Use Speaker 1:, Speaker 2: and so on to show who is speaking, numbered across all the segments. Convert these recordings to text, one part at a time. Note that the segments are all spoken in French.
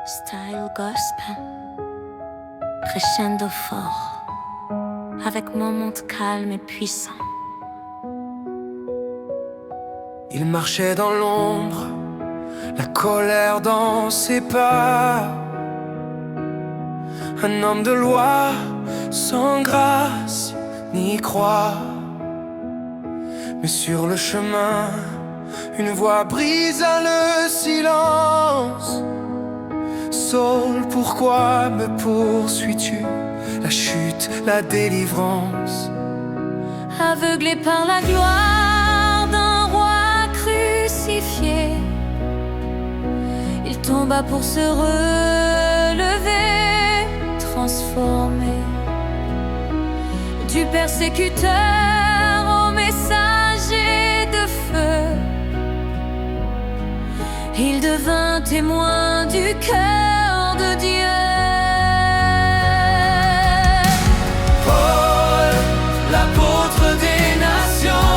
Speaker 1: Style gospel, crescendo fort, avec moments calmes et puissants.
Speaker 2: Il marchait dans l'ombre, la colère dans ses pas. Un homme de loi, sans grâce ni croix. Mais sur le chemin, une voix brisa le silence. Saul, pourquoi me poursuis-tu? La chute, la délivrance.
Speaker 1: Aveuglé par la gloire d'un roi crucifié, il tomba pour se relever, transformé du persécuteur au messager de feu. Il devint témoin du cœur de Dieu.
Speaker 2: Paul, l'apôtre des nations,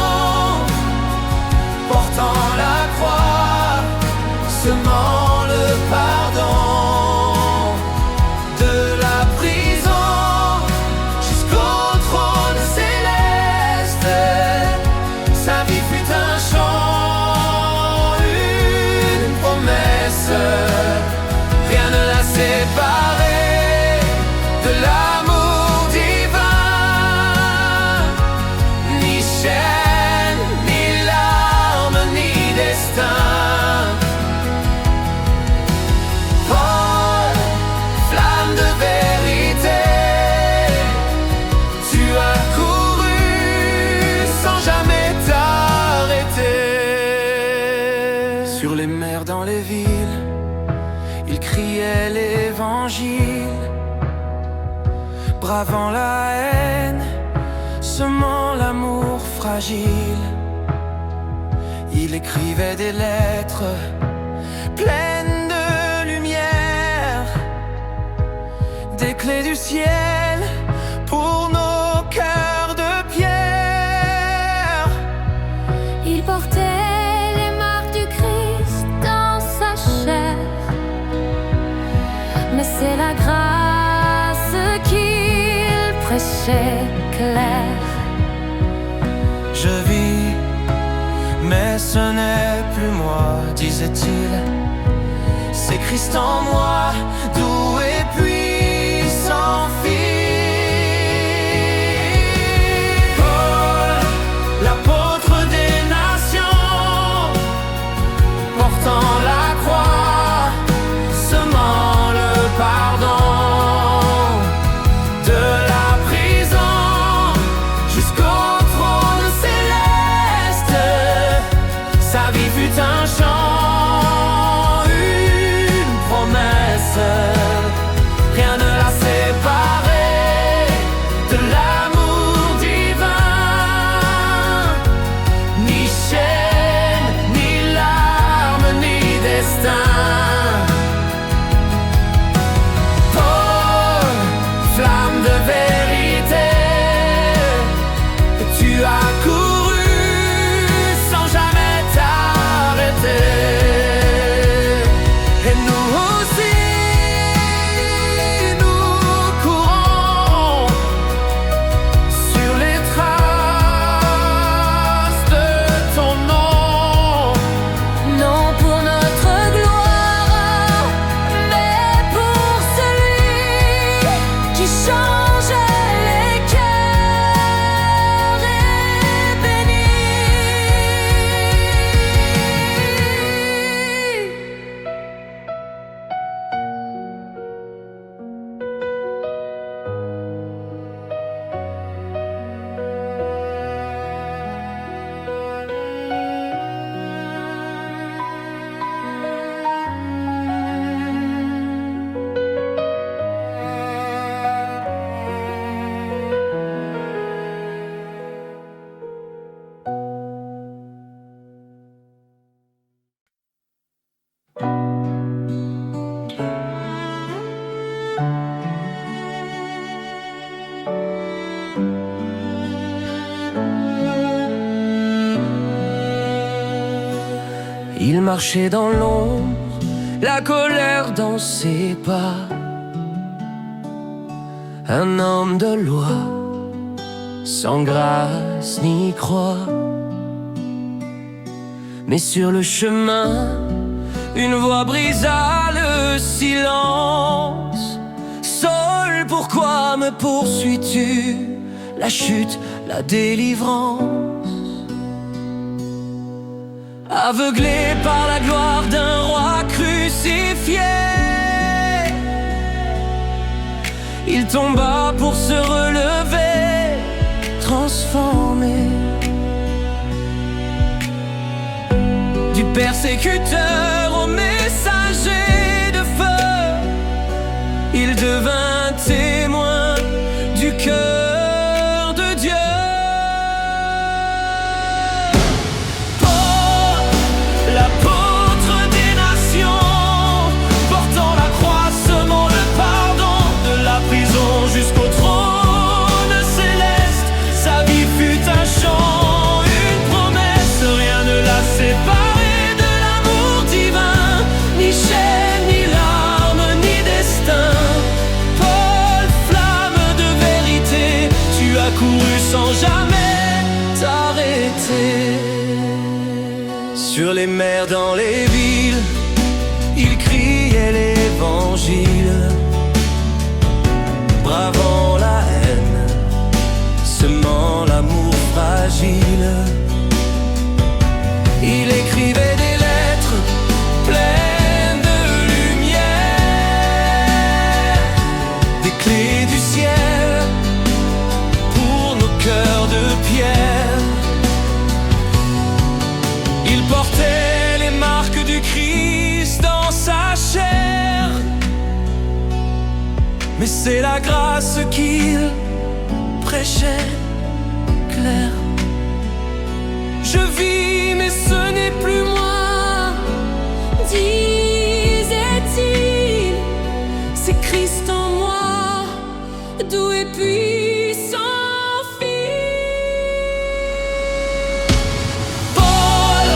Speaker 2: portant la croix, semant le pardon. De la prison jusqu'au trône céleste, sa vie fut un chant, une promesse. Rien ne l'a séparé de l'amour divin. Ni chaîne, ni larmes, ni destin. Paul, flamme de vérité, tu as couru sans jamais t'arrêter. Sur les mers, dans les villes, il criait l'évangile, bravant la haine, semant l'amour fragile. Il écrivait des lettres pleines de lumière, des clés du ciel pour nos cœurs de pierre.
Speaker 1: Il portait les marques du Christ dans sa chair, mais c'est la grâce qu'il prêchait claire.
Speaker 2: Je vis, mais ce n'est plus moi, disait-il. C'est Christ en moi, doux et puissant fils. Paul, l'apôtre des nations, portant la croix, semant le pardon. De la prison jusqu'au trône céleste, sa vie fut un chant, une promesse. Rien ne l'a séparé de l'amour divin. Ni chaîne, ni larmes, ni destin. Paul, flamme de vérité, tu as couru sans jamais t'arrêter. Et nous aussi, nous courons sur les traces de ton nom.
Speaker 1: Non pour notre gloire, mais pour celui qui change les cœurs et bénit.
Speaker 2: Il marchait dans l'ombre, la colère dans ses pas. Un homme de loi, sans grâce ni croix. Mais sur le chemin, une voix brisa le silence. Saul, pourquoi me poursuis-tu? La chute, la délivrance. Aveuglé par la gloire d'un roi crucifié, il tomba pour se relever, transformé. Du persécuteur au messager de feu, il devint témoin du cœur de Dieu. Paul, l'apôtre des nations, portant la croix, semant le pardon, de la prison jusqu'au trône céleste, sa vie fut un chant, une promesse, rien ne l'a séparé de l'amour divin, ni chaîne, ni larmes, ni destin. Paul, flamme de vérité, tu as couru sans jamais t'arrêter. Sur les mers, dans les villes, il criait l'évangile, bravant la haine, semant l'amour fragile. Il écrivait des lettres pleines de lumière, des clés du ciel pour nos cœurs de pierre. Il portait les marques du Christ dans sa chair, mais c'est la grâce qu'il prêchait claire. Je vis, mais ce n'est plus moi,
Speaker 1: disait-il, c'est Christ en moi, doux et puissant Fils.
Speaker 2: Paul,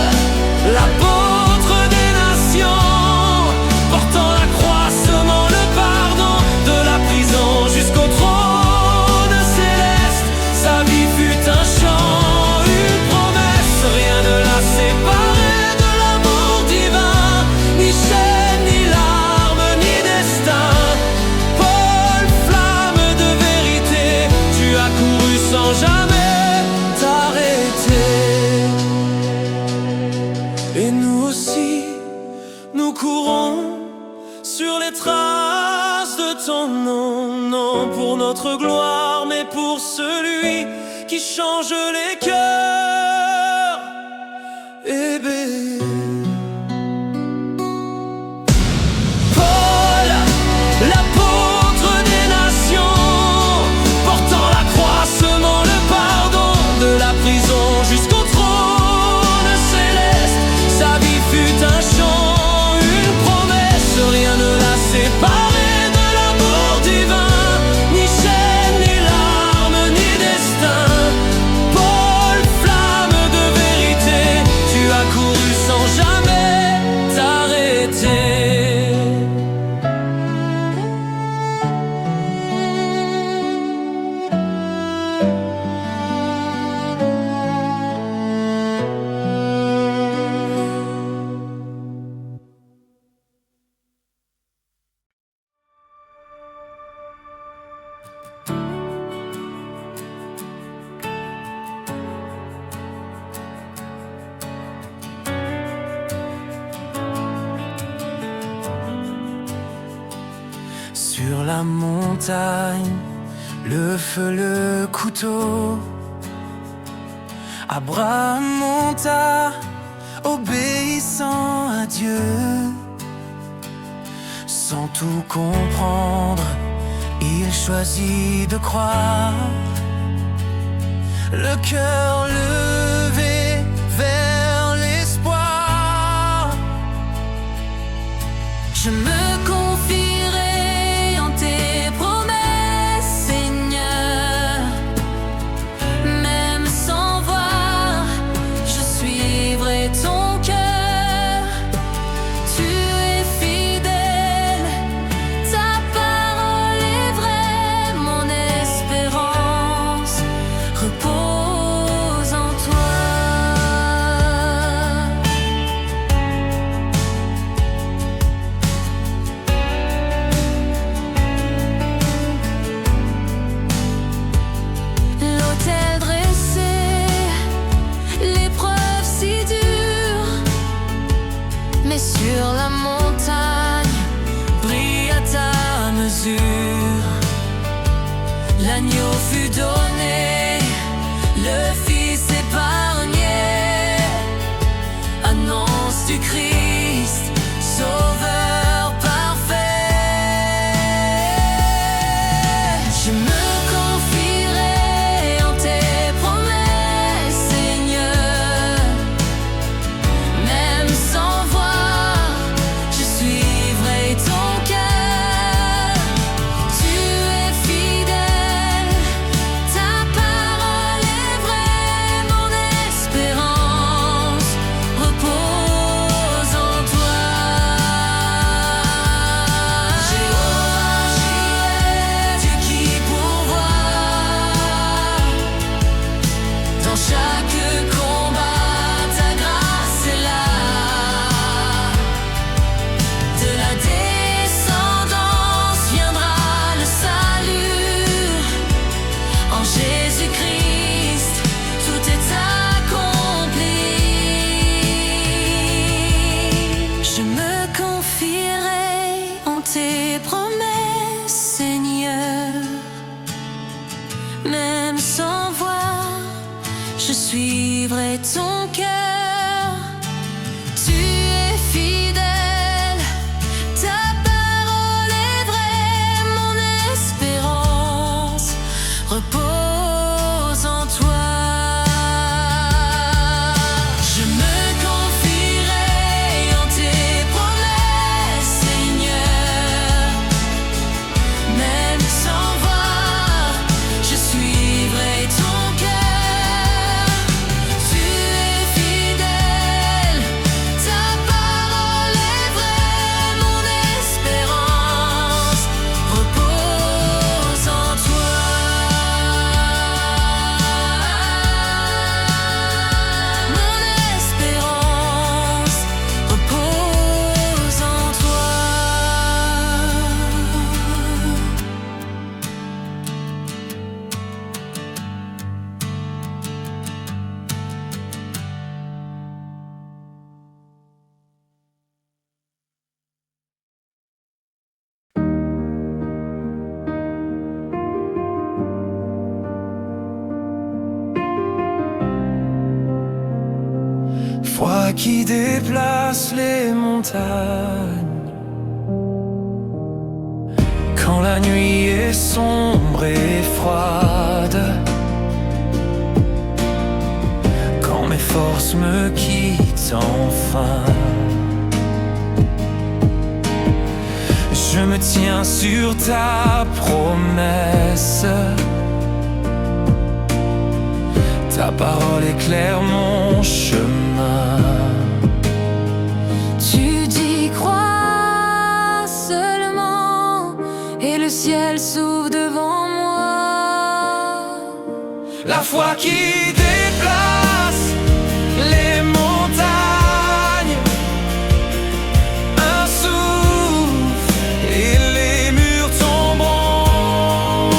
Speaker 2: l'apôtre des nations, portant la croix, semant le pardon, de la prison jusqu'au trône céleste, sa vie fut un chant, une promesse, rien ne l'a séparé de l'amour divin, ni chaîne, ni larmes, ni destin. Paul, flamme de vérité, tu as couru sans jamais t'arrêter. Et nous aussi, nous courons sur les traces de ton nom, non pour notre gloire, mais pour celui qui change les cœurs. Eh ben, Paul, l'apôtre des nations, portant la croix, semant le pardon, de la prison jusqu'au trône céleste, sa vie fut un chant, une promesse, rien ne l'a séparé de l'amour divin, ni chaîne, ni larmes, ni destin. Paul, flamme de vérité, tu as couru sans jamais t'arrêter. Sur la montagne, le feu, le couteau, Abraham monta, obéissant à Dieu. Sans tout comprendre, il choisit de croire, le cœur levé vers l'espoir.
Speaker 1: Je me confierai en tes promesses, Seigneur. Même sans voir, je suivrai ton cœur. Tu es fidèle. la montagne brille à ta mesure. L'agneau fut donné, le Fils épargné, annonce du Christ, Sauveur parfait. Je me confierai en tes promesses, Seigneur. Même sans voir, je suivrai ton cœur. Tu es fidèle, ta parole est vraie, mon espérance repose en toi. Jéhovah Jireh, Dieu qui pourvoit dans chaque combat, ta grâce est là. De la descendance viendra le salut. En Jésus-Christ, tout est accompli. Je me confierai en tes promesses, Seigneur. Même sans voir, je suivrai ton cœur. Tu es fidèle, ta parole est vraie, mon espérance repose en toi. Je me confierai en tes promesses, Seigneur. Même sans voir, je suivrai ton cœur. Tu es fidèle, ta parole est vraie, mon espérance repose en toi. Mon espérance repose en toi.
Speaker 2: Froid qui déplace les montagnes, quand la nuit est sombre et froide, quand mes forces me quittent enfin. Je me tiens sur ta promesse. Ta parole éclaire mon chemin.
Speaker 1: Tu dis crois seulement et le ciel s'ouvre devant moi.
Speaker 2: La foi qui déplace les montagnes, un souffle et les murs tomberont.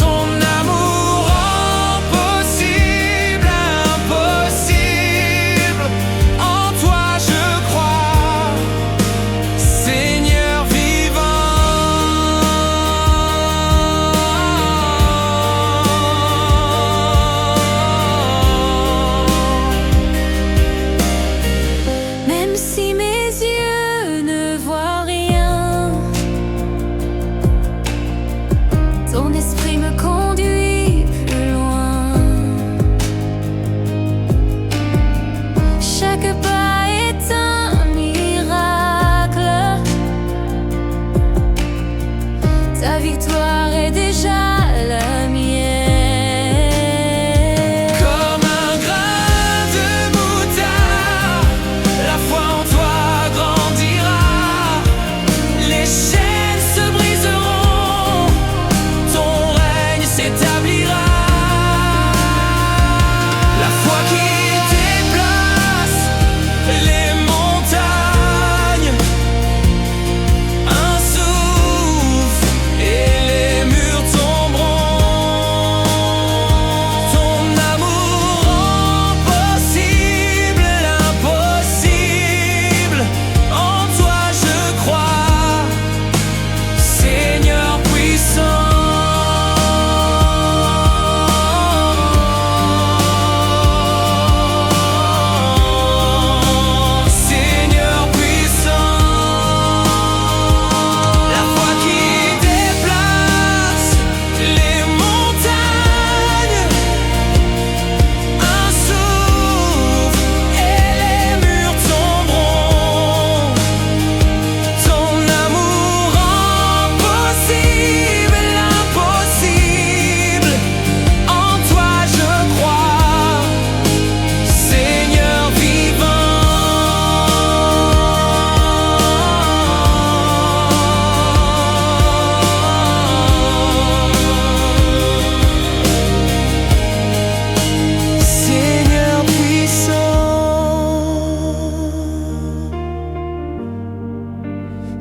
Speaker 2: Ton amour rend possible impossible. En toi je crois, Seigneur vivant.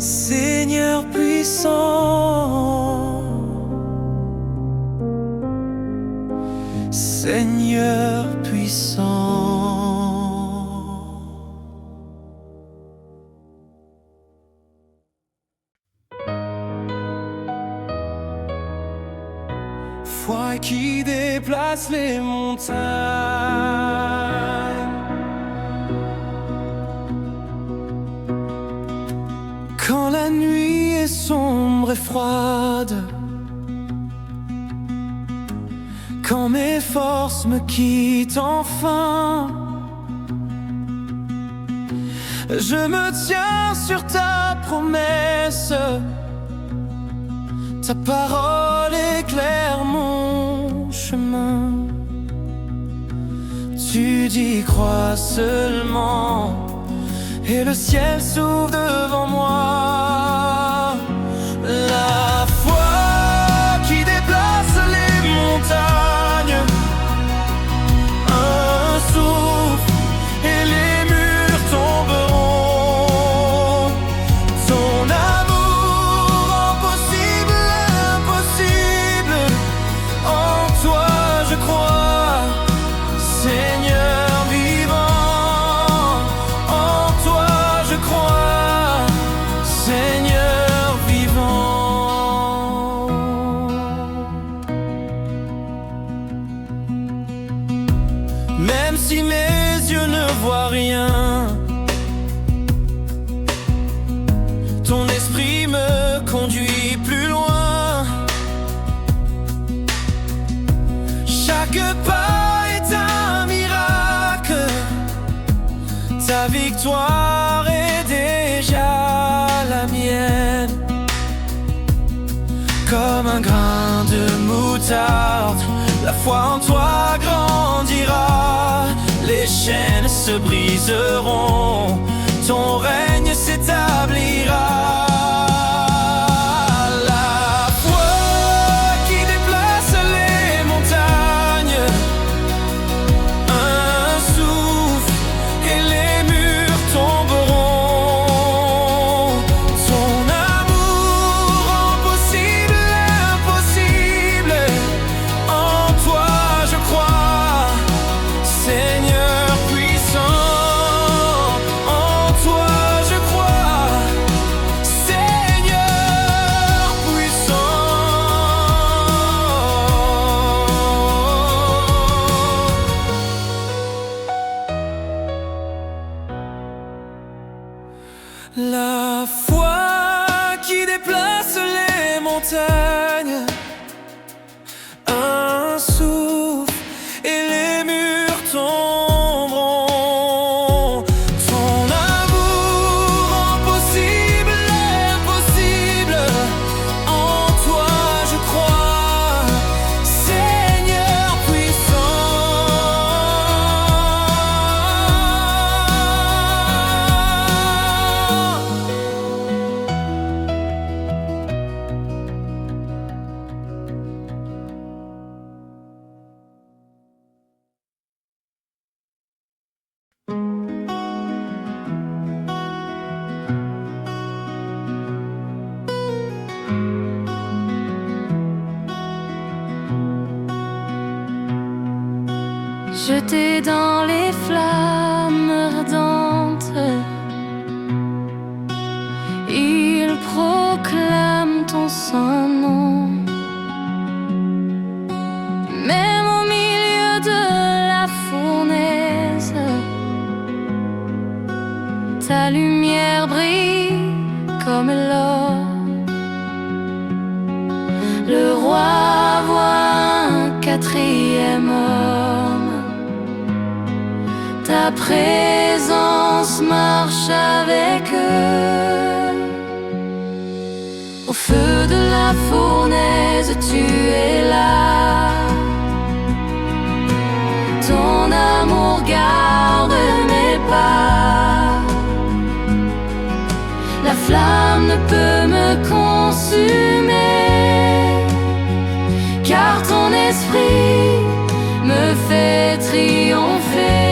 Speaker 2: Seigneur puissant, Seigneur puissant. Foi qui déplace les montagnes, quand la nuit est sombre et froide, quand mes forces me quittent enfin, je me tiens sur ta promesse. Ta parole éclaire mon chemin. Tu dis crois seulement, et le ciel s'ouvre devant moi. La foi qui déplace les montagnes, un souffle et les murs tomberont. Ton amour impossible, impossible, en toi je crois, Seigneur vivant. En toi je crois, Seigneur vivant. Même si mes yeux ne voient rien, ton esprit me conduit plus loin. Chaque pas est un miracle, ta victoire est déjà la mienne. Comme un grain de moutarde, la foi en toi grandira. Les chaînes se briseront, ton règne s'établira. La foi qui déplace les montagnes, un souffle et les murs tomberont. Ton amour impossible, impossible, en toi je crois, Seigneur puissant. En toi je crois, Seigneur puissant. La foi qui déplace les montagnes, un souffle et les murs tomberont. Ton amour impossible, impossible, en toi je crois, Seigneur
Speaker 1: Jeté dans les flammes ardentes, il proclame ton saint nom. Même au milieu de la fournaise, ta lumière brille comme l'or. Le roi voit un quatrième homme, ta présence marche avec eux. Au feu de la fournaise, tu es là. Ton amour garde mes pas. La flamme ne peut me consumer, car ton esprit me fait triompher.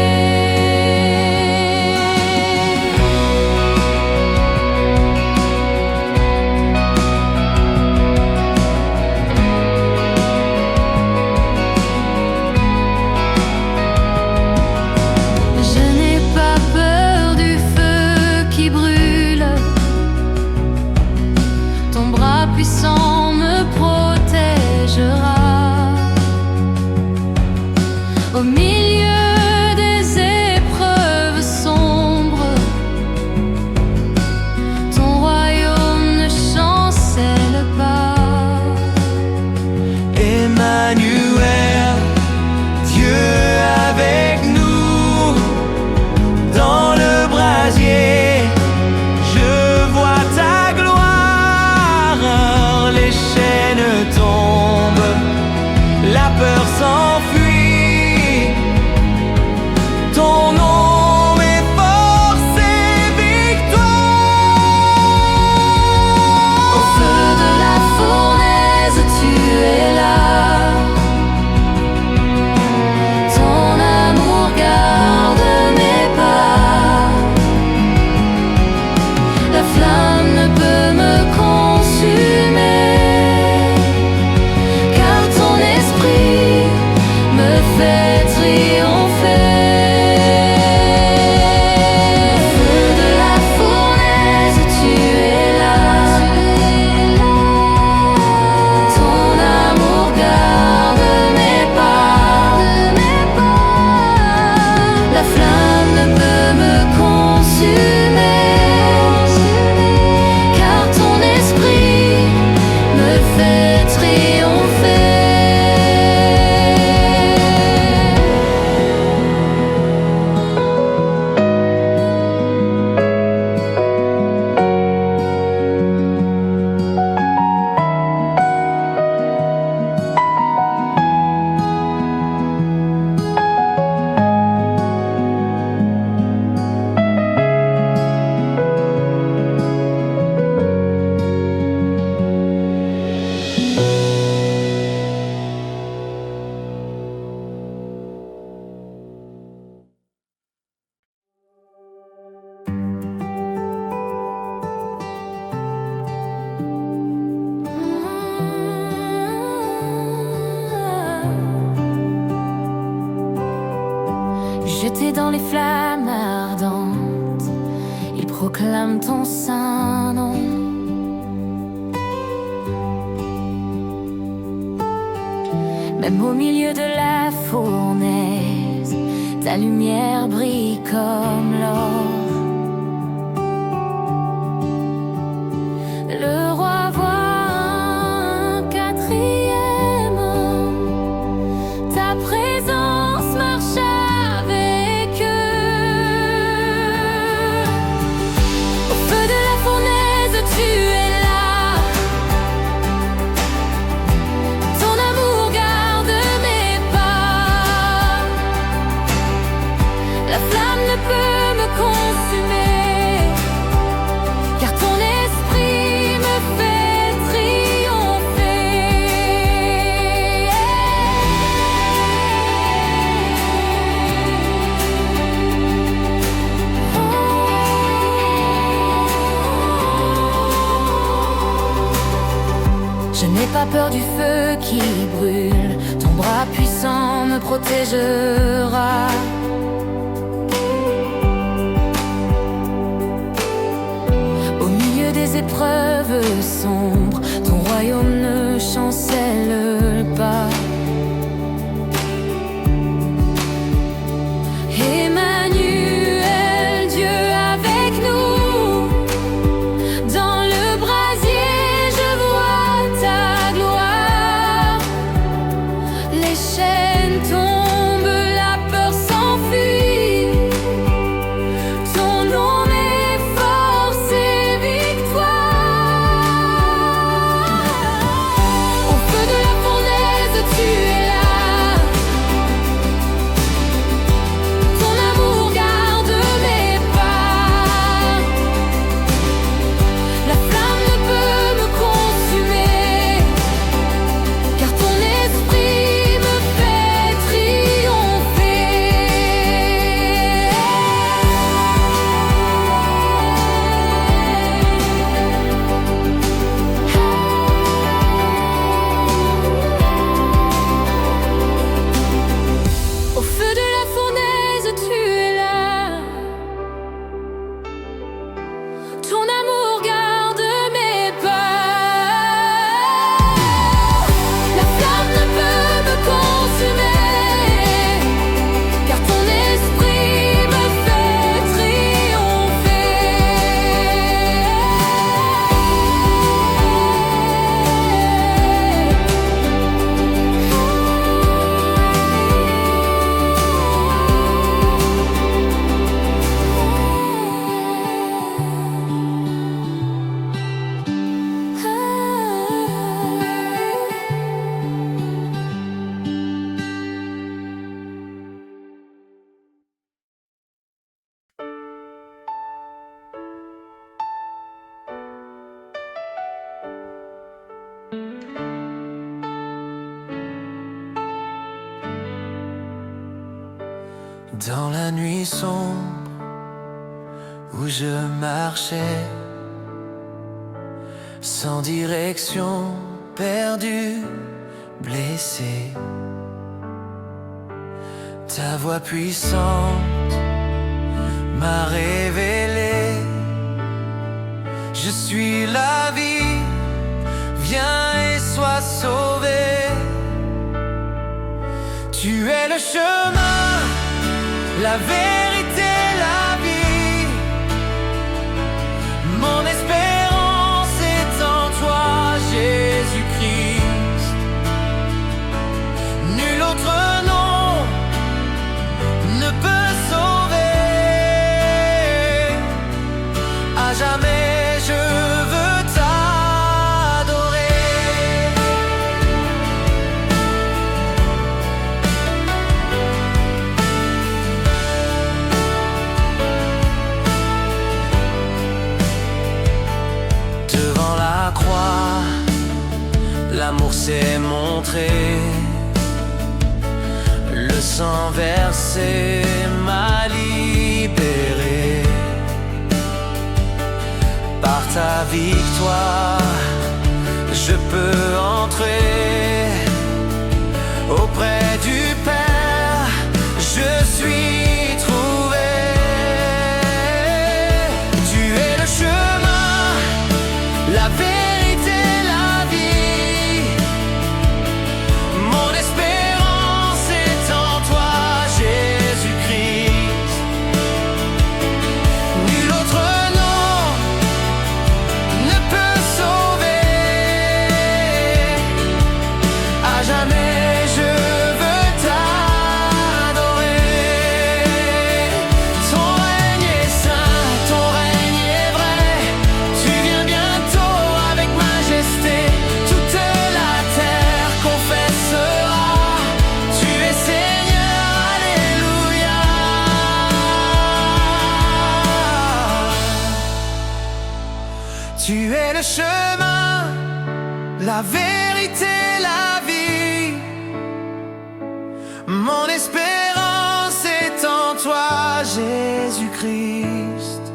Speaker 1: proclame ton saint nom. Même au milieu de la fournaise, ta lumière brille comme l'or. Le roi voit un quatrième homme, ta présence marche avec eux. Au feu de la fournaise, tu es là. Ton amour garde mes pas. La flamme ne peut me consumer, car ton esprit me fait triompher. Je n'ai pas peur du feu qui brûle, ton bras puissant me protégera. Au milieu des épreuves sombres, ton royaume ne chancelle pas. Emmanuel, Dieu avec nous, dans le brasier je vois ta gloire. Les chaînes tombent, la peur s'enfuit, ton nom est force et victoire. Au feu de la fournaise, tu es là. Ton amour garde mes pas. La flamme ne peut me consumer, car ton esprit me fait triompher. Au feu de la fournaise, tu es là. Ton amour garde mes pas. La flamme ne peut me consumer, car ton esprit me fait
Speaker 2: Dans la nuit sombre où je marchais, sans direction, perdu, blessé, ta voix puissante m'a révélé: je suis la vie, viens et sois sauvé. Tu es le chemin, la vérité, la vie. Mon espérance est en toi, Jésus-Christ. Nul autre nom ne peut sauver. À jamais je veux t'adorer. Devant la croix, l'amour s'est montré. Le sang versé m'a libéré. Par ta victoire, je peux entrer auprès du Père. Je suis trouvé. Tu es Tu es le chemin, la vérité, la vie. Mon espérance est en toi, Jésus-Christ.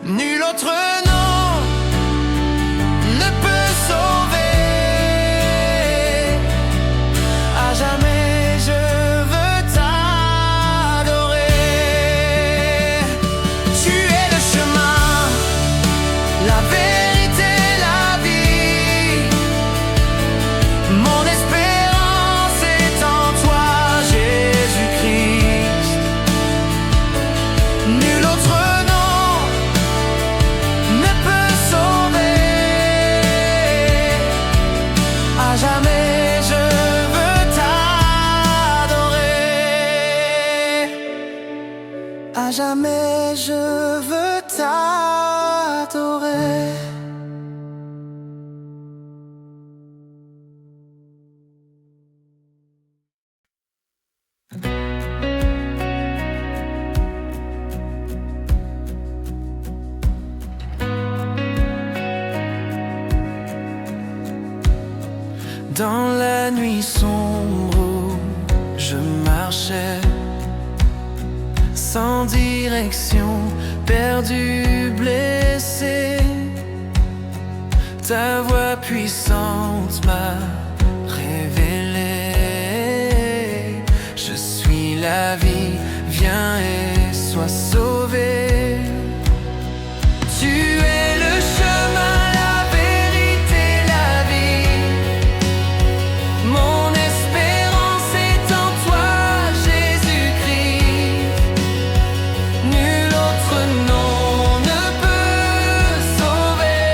Speaker 2: Nul autre nom ne peut sauver. À jamais je veux t'adorer. Tu es le chemin, la vérité, la vie. Mon espérance est en toi, Jésus-Christ. Nul autre nom ne peut sauver. À jamais je veux t'adorer. À jamais je veux t'adorer. Dans la nuit sombre où je marchais, sans direction, perdu, blessé, ta voix puissante m'a révélé. Je suis la vie, viens et sois sauvé. Tu es le chemin, la vérité, la vie. Mon espérance est en toi, Jésus-Christ. Nul autre nom ne peut sauver.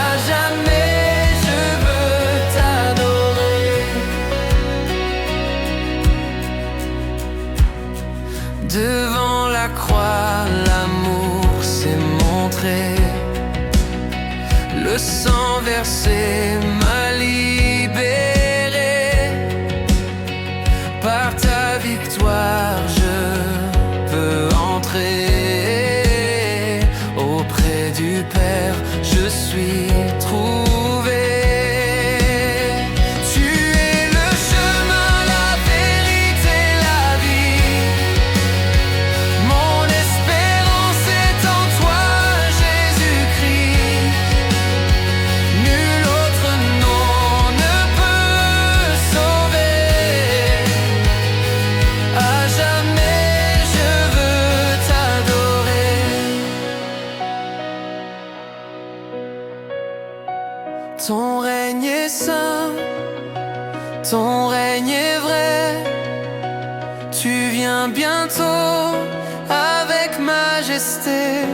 Speaker 2: À jamais je veux t'adorer. Devant la croix, l'amour s'est montré. Le sang versé m'a libéré. Par ta victoire, je peux entrer auprès du Père. Je suis trouvé. Tu es le chemin, la vérité, la vie. Mon espérance est en toi, Jésus-Christ. Nul autre nom ne peut sauver. À jamais je veux t'adorer. Ton règne est saint, ton règne est vrai. Tu viens bientôt avec majesté.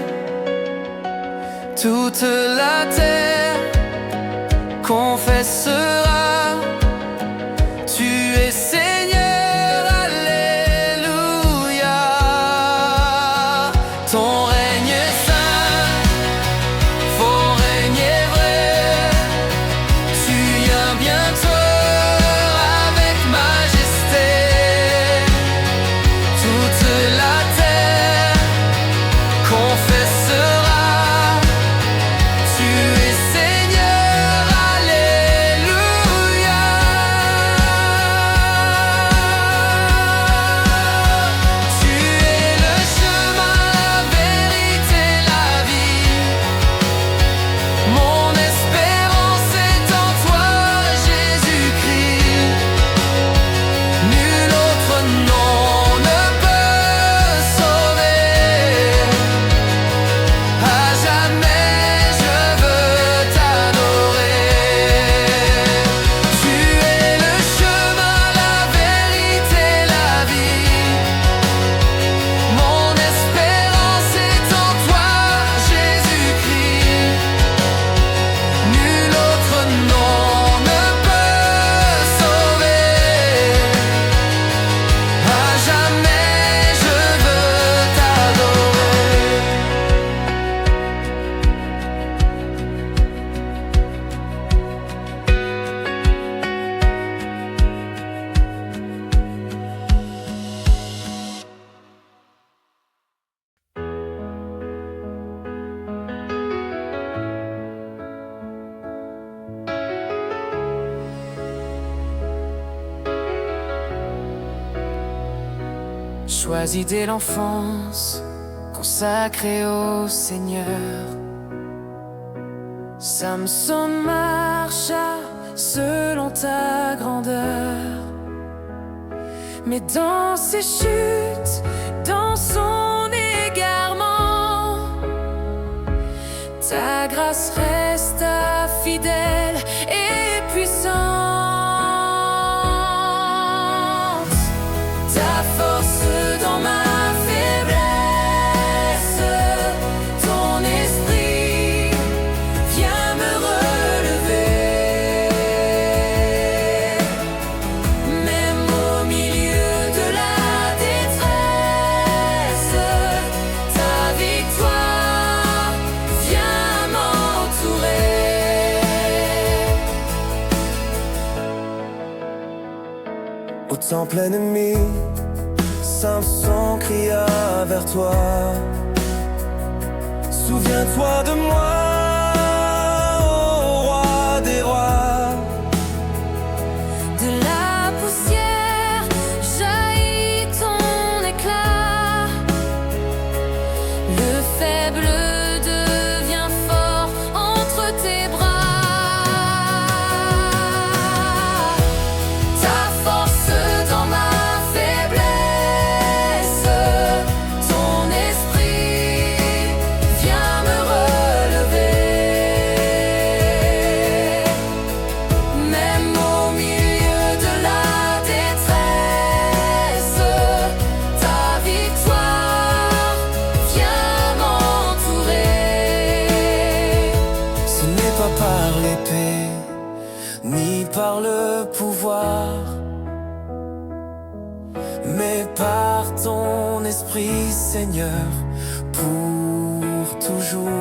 Speaker 2: Toute la terre confessera, tu es Seigneur, alléluia. Ton règne est saint, ton règne est vrai. Tu viens bientôt avec majesté. Toute la terre confessera, tu es Seigneur.
Speaker 1: choisi dès l'enfance, consacré au Seigneur. Samson marcha selon ta grandeur, mais dans ses chutes, dans son égarement, ta grâce resta fidèle et puissante. Ta force dans ma faiblesse, ton esprit vient me relever. Même au milieu de la détresse, ta victoire vient m'entourer.
Speaker 2: Au temple ennemi, Samson cria vers toi. Souviens-toi de moi, ô roi des rois.
Speaker 1: De la poussière jaillit ton éclat. Le faible devient fort entre tes bras. Ta force dans ma faiblesse, ton esprit vient me relever. Même au milieu de la détresse, ta victoire vient m'entourer.
Speaker 2: Ce n'est pas par l'épée, ni par le pouvoir, mais par ton esprit, Seigneur, pour toujours.